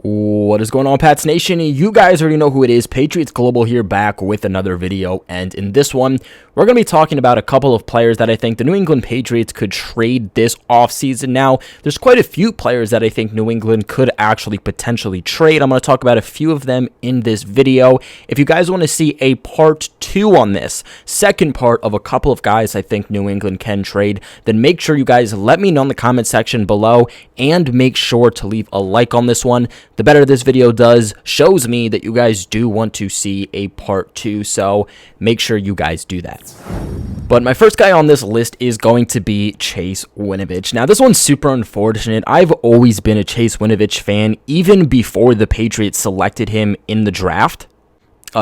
What is going on, Pats Nation? You guys already know who it is. Patriots Global here, back with another video, and in this one, we're going to be talking about a couple of players that I think the New England Patriots could trade this offseason. Now, there's quite a few players that I think New England could actually potentially trade. I'm going to talk about a few of them in this video. If you guys want to see a part 2 on this, second part of a couple of guys I think New England can trade, then make sure you guys let me know in the comment section below, and make sure to leave a like on this one. The better this video does, shows me that you guys do want to see a part 2, so make sure you guys do that. But my first guy on this list is going to be Chase Winovich. Now, this one's super unfortunate. I've always been a Chase Winovich fan, even before the Patriots selected him in the draft,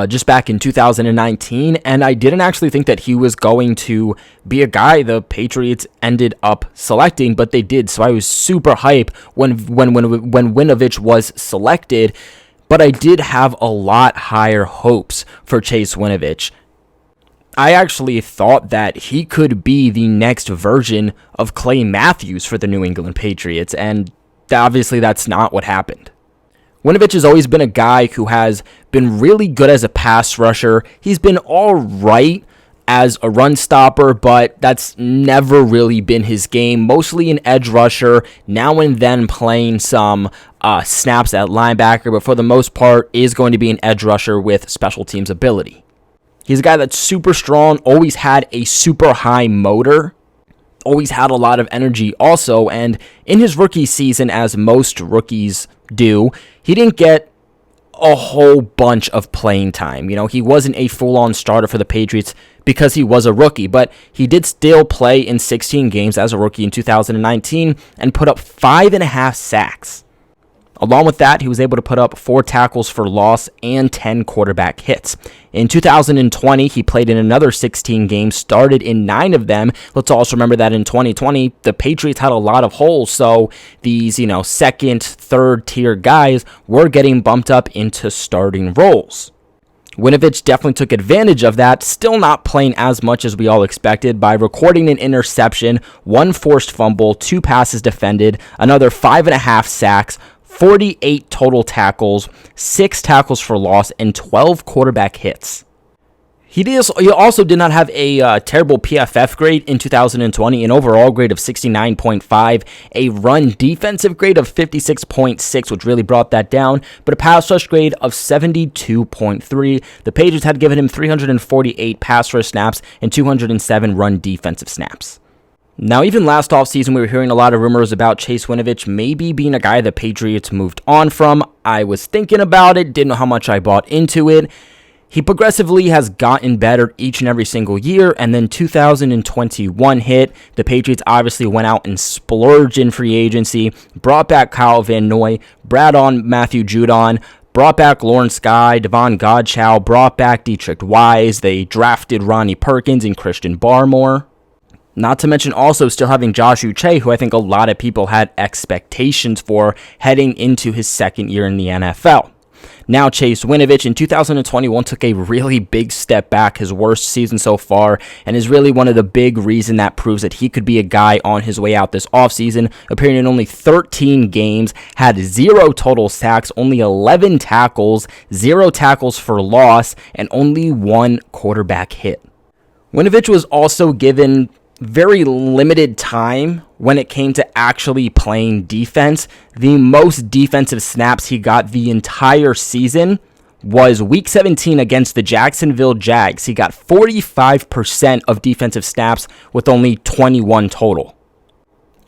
just back in 2019, and I didn't actually think that he was going to be a guy the Patriots ended up selecting, but they did, so I was super hype when Winovich was selected, but I did have a lot higher hopes for Chase Winovich. I actually thought that he could be the next version of Clay Matthews for the New England Patriots, and obviously that's not what happened. Winovich has always been a guy who has been really good as a pass rusher. He's been all right as a run stopper, but that's never really been his game. Mostly an edge rusher, now and then playing some snaps at linebacker, but for the most part is going to be an edge rusher with special teams ability. He's a guy that's super strong, always had a super high motor, always had a lot of energy also, and in his rookie season, as most rookies do, he didn't get a whole bunch of playing time. You know, he wasn't a full-on starter for the Patriots because he was a rookie, but he did still play in 16 games as a rookie in 2019 and put up 5.5 sacks. Along with that, he was able to put up 4 tackles for loss and 10 quarterback hits. In 2020, he played in another 16 games, started in 9 of them. Let's also remember that in 2020, the Patriots had a lot of holes, so these, second, third tier guys were getting bumped up into starting roles. Winovich definitely took advantage of that, still not playing as much as we all expected, by recording an interception, 1 forced fumble, 2 passes defended, another 5.5 sacks, 48 total tackles, 6 tackles for loss, and 12 quarterback hits. He also did not have a terrible PFF grade in 2020, an overall grade of 69.5, a run defensive grade of 56.6, which really brought that down, but a pass rush grade of 72.3. The Patriots had given him 348 pass rush snaps and 207 run defensive snaps. Now, even last offseason, we were hearing a lot of rumors about Chase Winovich maybe being a guy the Patriots moved on from. I was thinking about it, didn't know how much I bought into it. He progressively has gotten better each and every single year, and then 2021 hit. The Patriots obviously went out and splurged in free agency, brought back Kyle Van Noy, brought on Matthew Judon, brought back Lawrence Guy, Devon Godchow, brought back Dietrich Wise. They drafted Ronnie Perkins and Christian Barmore. Not to mention also still having Josh Uche, who I think a lot of people had expectations for heading into his second year in the NFL. Now, Chase Winovich in 2021 took a really big step back, his worst season so far, and is really one of the big reasons that proves that he could be a guy on his way out this offseason, appearing in only 13 games, had 0 total sacks, only 11 tackles, 0 tackles for loss, and only 1 quarterback hit. Winovich was also given very limited time when it came to actually playing defense. The most defensive snaps he got the entire season was Week 17 against the Jacksonville Jags. He got 45% of defensive snaps with only 21 total.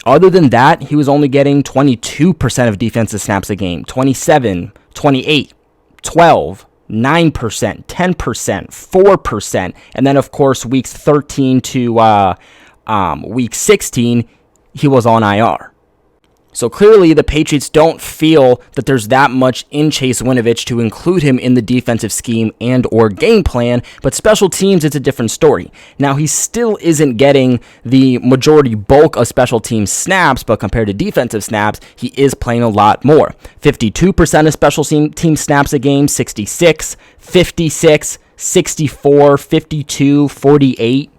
Other than that, he was only getting 22% of defensive snaps a game, 27, 28, 12, 9%, 10%, 4%, and then of course weeks 13 to week 16, he was on IR. So clearly the Patriots don't feel that there's that much in Chase Winovich to include him in the defensive scheme and or game plan, but special teams, it's a different story. Now, he still isn't getting the majority bulk of special team snaps, but compared to defensive snaps, he is playing a lot more. 52% of special team snaps a game, 66, 56, 64, 52, 48.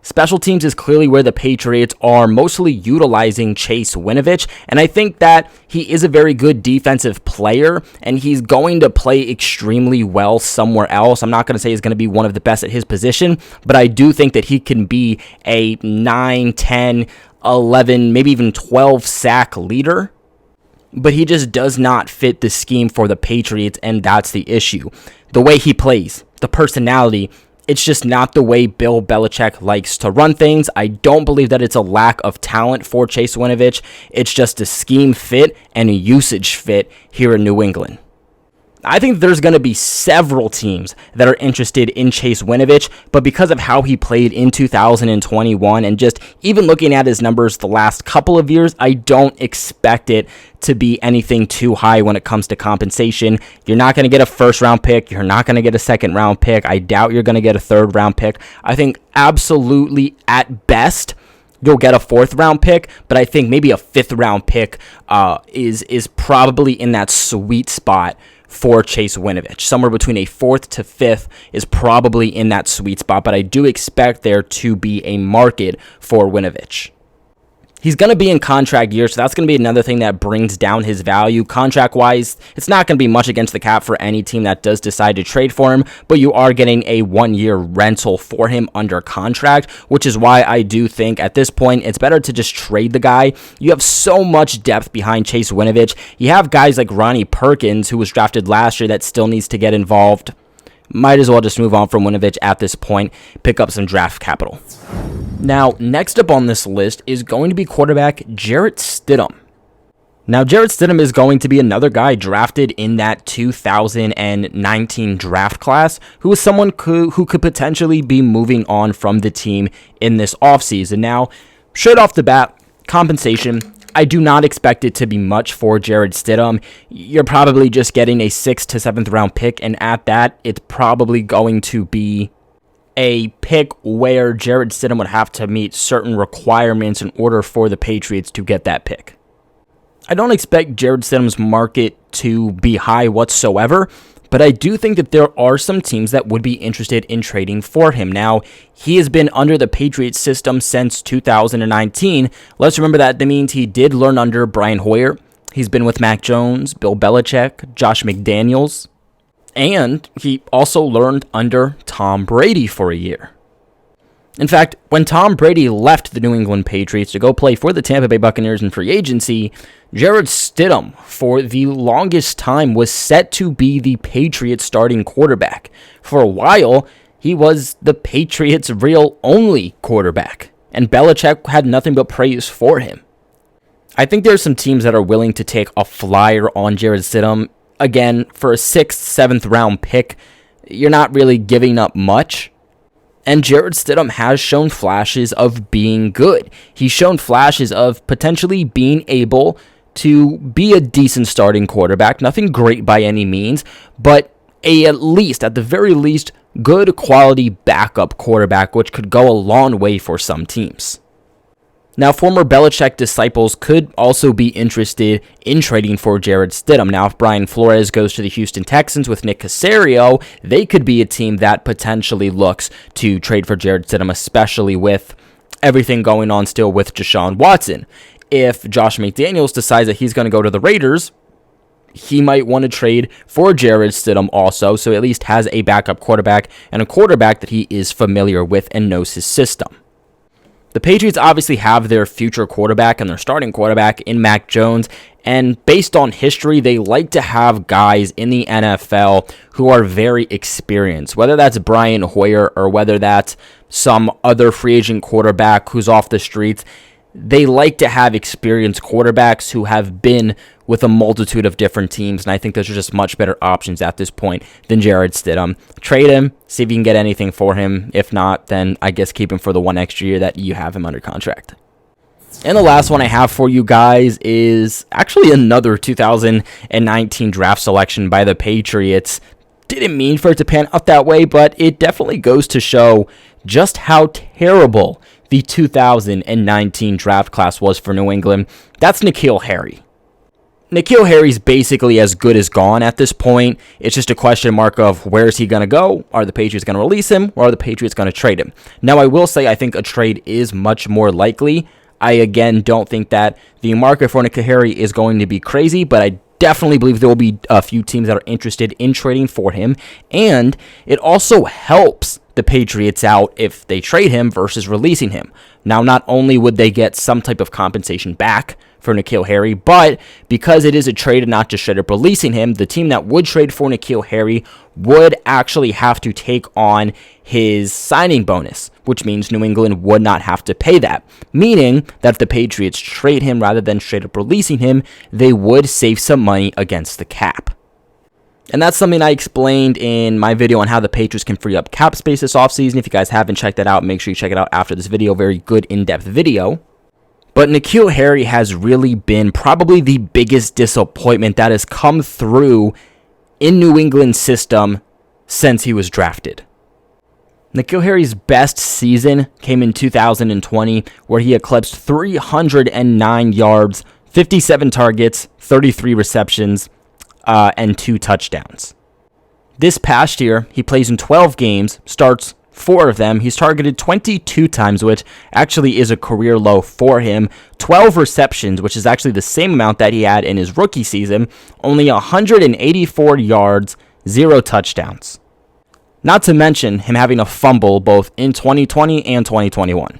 Special teams is clearly where the Patriots are mostly utilizing Chase Winovich, and I think that he is a very good defensive player, and he's going to play extremely well somewhere else. I'm not going to say he's going to be one of the best at his position, but I do think that he can be a 9, 10, 11, maybe even 12 sack leader. But he just does not fit the scheme for the Patriots, and that's the issue. The way he plays, the personality, it's just not the way Bill Belichick likes to run things. I don't believe that it's a lack of talent for Chase Winovich. It's just a scheme fit and a usage fit here in New England. I think there's going to be several teams that are interested in Chase Winovich, but because of how he played in 2021 and just even looking at his numbers the last couple of years, I don't expect it to be anything too high when it comes to compensation. You're not going to get a first-round pick. You're not going to get a second-round pick. I doubt you're going to get a third-round pick. I think absolutely at best, you'll get a fourth-round pick, but I think maybe a fifth-round pick is probably in that sweet spot for Chase Winovich. Somewhere between a fourth to fifth is probably in that sweet spot, but I do expect there to be a market for Winovich. He's going to be in contract year, so that's going to be another thing that brings down his value. Contract-wise, it's not going to be much against the cap for any team that does decide to trade for him, but you are getting a one-year rental for him under contract, which is why I do think at this point it's better to just trade the guy. You have so much depth behind Chase Winovich. You have guys like Ronnie Perkins, who was drafted last year, that still needs to get involved. Might as well just move on from Winovich at this point, pick up some draft capital. Now, next up on this list is going to be quarterback Jarrett Stidham. Now, Jarrett Stidham is going to be another guy drafted in that 2019 draft class, who is someone who could potentially be moving on from the team in this offseason. Now, straight off the bat, compensation, I do not expect it to be much for Jarrett Stidham. You're probably just getting a 6th to 7th round pick, and at that, it's probably going to be a pick where Jarrett Stidham would have to meet certain requirements in order for the Patriots to get that pick. I don't expect Jarrett Stidham's market to be high whatsoever, but I do think that there are some teams that would be interested in trading for him. Now, he has been under the Patriots system since 2019. Let's remember that means he did learn under Brian Hoyer. He's been with Mac Jones, Bill Belichick, Josh McDaniels, and he also learned under Tom Brady for a year. In fact, when Tom Brady left the New England Patriots to go play for the Tampa Bay Buccaneers in free agency, Jarrett Stidham, for the longest time, was set to be the Patriots starting quarterback. For a while, he was the Patriots' real only quarterback, and Belichick had nothing but praise for him. I think there are some teams that are willing to take a flyer on Jarrett Stidham. Again, for a 6th, 7th round pick, you're not really giving up much. And Jarrett Stidham has shown flashes of being good. He's shown flashes of potentially being able to be a decent starting quarterback. Nothing great by any means, but at the very least, good quality backup quarterback, which could go a long way for some teams. Now, former Belichick disciples could also be interested in trading for Jarrett Stidham. Now, if Brian Flores goes to the Houston Texans with Nick Caserio, they could be a team that potentially looks to trade for Jarrett Stidham, especially with everything going on still with Deshaun Watson. If Josh McDaniels decides that he's going to go to the Raiders, he might want to trade for Jarrett Stidham also, so he at least has a backup quarterback and a quarterback that he is familiar with and knows his system. The Patriots obviously have their future quarterback and their starting quarterback in Mac Jones, and based on history, they like to have guys in the NFL who are very experienced, whether that's Brian Hoyer or whether that's some other free agent quarterback who's off the streets. They like to have experienced quarterbacks who have been with a multitude of different teams, and I think those are just much better options at this point than Jarrett Stidham. Trade him, see if you can get anything for him. If not, then I guess keep him for the one extra year that you have him under contract. And the last one I have for you guys is actually another 2019 draft selection by the Patriots. Didn't mean for it to pan out that way, but it definitely goes to show just how terrible the 2019 draft class was for New England. That's Nikhil Harry. Nikhil Harry's basically as good as gone at this point. It's just a question mark of where is he going to go? Are the Patriots going to release him, or are the Patriots going to trade him? Now, I will say I think a trade is much more likely. I, again, don't think that the market for Nikhil Harry is going to be crazy, but I definitely believe there will be a few teams that are interested in trading for him, and it also helps the Patriots out if they trade him versus releasing him. Now, not only would they get some type of compensation back for Nikhil Harry, but because it is a trade and not just straight up releasing him, the team that would trade for Nikhil Harry would actually have to take on his signing bonus, which means New England would not have to pay that, meaning that if the Patriots trade him rather than straight up releasing him, they would save some money against the cap. And that's something I explained in my video on how the Patriots can free up cap space this offseason. If you guys haven't checked that out, make sure you check it out after this video. Very good in-depth video. But Nikhil Harry has really been probably the biggest disappointment that has come through in New England's system since he was drafted. Nikhil Harry's best season came in 2020, where he eclipsed 309 yards, 57 targets, 33 receptions, and 2 touchdowns. This past year, he plays in 12 games, starts 4 of them. He's targeted 22 times, which actually is a career low for him. 12 receptions, which is actually the same amount that he had in his rookie season. Only 184 yards, 0 touchdowns. Not to mention him having a fumble both in 2020 and 2021.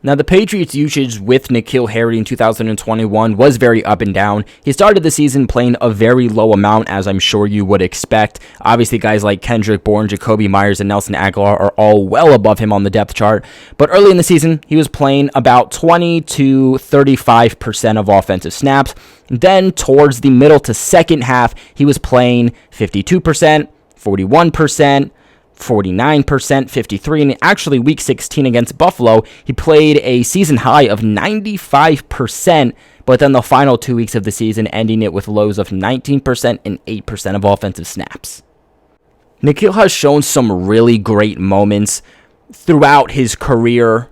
Now, the Patriots' usage with Nikhil Harry in 2021 was very up and down. He started the season playing a very low amount, as I'm sure you would expect. Obviously, guys like Kendrick Bourne, Jacoby Myers, and Nelson Aguilar are all well above him on the depth chart. But early in the season, he was playing about 20 to 35% of offensive snaps. Then, towards the middle to second half, he was playing 52%, 41%, 49%, 53%, and actually week 16 against Buffalo, he played a season high of 95%, but then the final 2 weeks of the season ending it with lows of 19% and 8% of offensive snaps. Nikhil has shown some really great moments throughout his career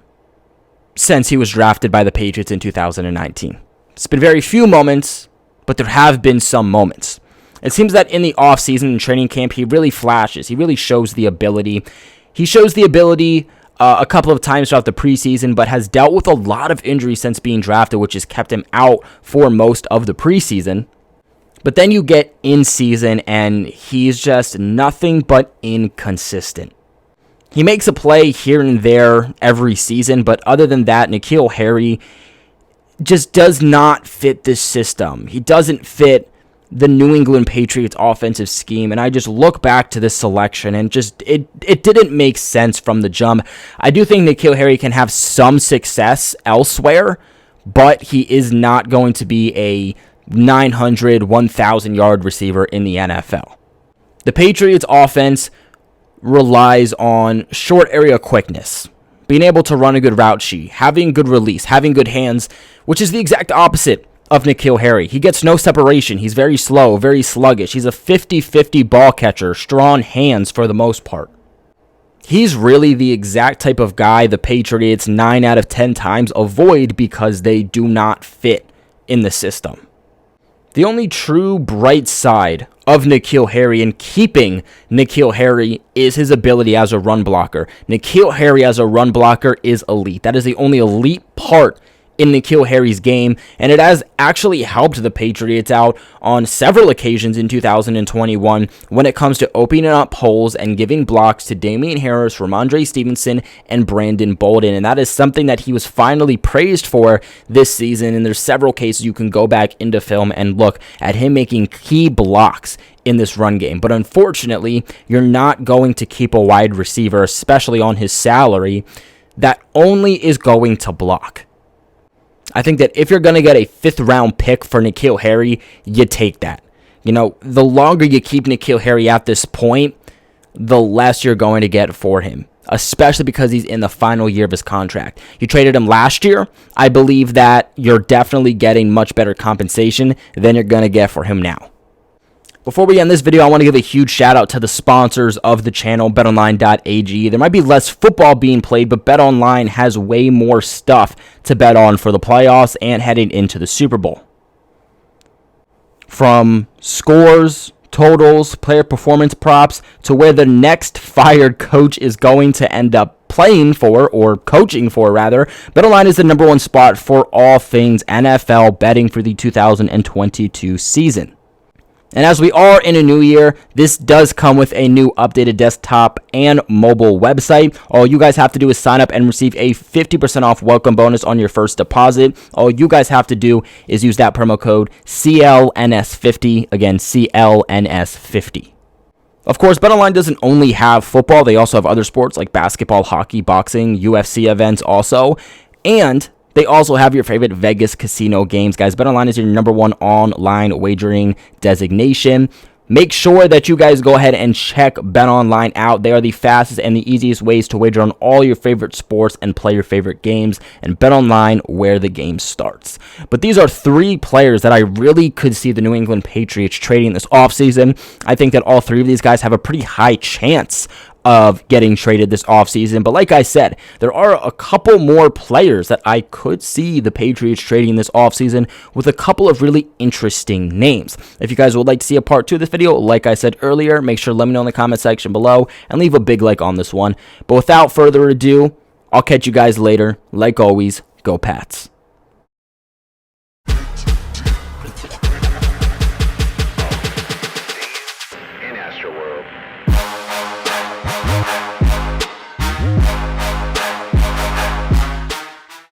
since he was drafted by the Patriots in 2019. It's been very few moments, but there have been some moments. It seems that in the offseason and training camp, he really flashes. He really shows the ability. He shows the ability a couple of times throughout the preseason, but has dealt with a lot of injuries since being drafted, which has kept him out for most of the preseason. But then you get in season, and he's just nothing but inconsistent. He makes a play here and there every season, but other than that, Nikhil Harry just does not fit this system. He doesn't fit the New England Patriots offensive scheme, and I just look back to this selection and just it didn't make sense from the jump. I do think Nikhil Harry can have some success elsewhere, but he is not going to be a 900, 1,000 yard receiver in the NFL. The Patriots offense relies on short area quickness, being able to run a good route sheet, having good release, having good hands, which is the exact opposite of Nikhil Harry. He gets no separation. He's very slow, very sluggish. He's a 50-50 ball catcher, strong hands for the most part. He's really the exact type of guy the Patriots 9 out of 10 times avoid because they do not fit in the system. The only true bright side of Nikhil Harry and keeping Nikhil Harry is his ability as a run blocker. Nikhil Harry as a run blocker is elite. That is the only elite part in Nikhil Harry's game, and it has actually helped the Patriots out on several occasions in 2021 when it comes to opening up holes and giving blocks to Damian Harris, Ramondre Stevenson, and Brandon Bolden, and that is something that he was finally praised for this season, and there's several cases you can go back into film and look at him making key blocks in this run game. But unfortunately, you're not going to keep a wide receiver, especially on his salary, that only is going to block. I think that if you're going to get a 5th round pick for Nikhil Harry, you take that. You know, the longer you keep Nikhil Harry at this point, the less you're going to get for him, especially because he's in the final year of his contract. You traded him last year. I believe that you're definitely getting much better compensation than you're going to get for him now. Before we end this video, I want to give a huge shout out to the sponsors of the channel, betonline.ag. There might be less football being played, but BetOnline has way more stuff to bet on for the playoffs and heading into the Super Bowl. from scores, totals, player performance props, to where the next fired coach is going to end up playing for, or coaching for rather. BetOnline is the #1 spot for all things NFL betting for the 2022 season. And as we are in a new year, this does come with a new updated desktop and mobile website. All you guys have to do is sign up and receive a 50% off welcome bonus on your first deposit. All you guys have to do is use that promo code CLNS50. Again, CLNS50. Of course, BetOnline doesn't only have football. They also have other sports like basketball, hockey, boxing, UFC events also. And they also have your favorite Vegas casino games, guys. BetOnline is your #1 online wagering designation. Make sure that you guys go ahead and check BetOnline out. They are the fastest and the easiest ways to wager on all your favorite sports and play your favorite games. And BetOnline, where the game starts. But these are 3 players that I really could see the New England Patriots trading this offseason. I think that all 3 of these guys have a pretty high chance of getting traded this offseason. But like I said, there are a couple more players that I could see the Patriots trading this offseason, with a couple of really interesting names. If you guys would like to see a part 2 of this video, like I said earlier, make sure to let me know in the comment section below and leave a big like on this one. But without further ado, I'll catch you guys later. Like always, go Pats.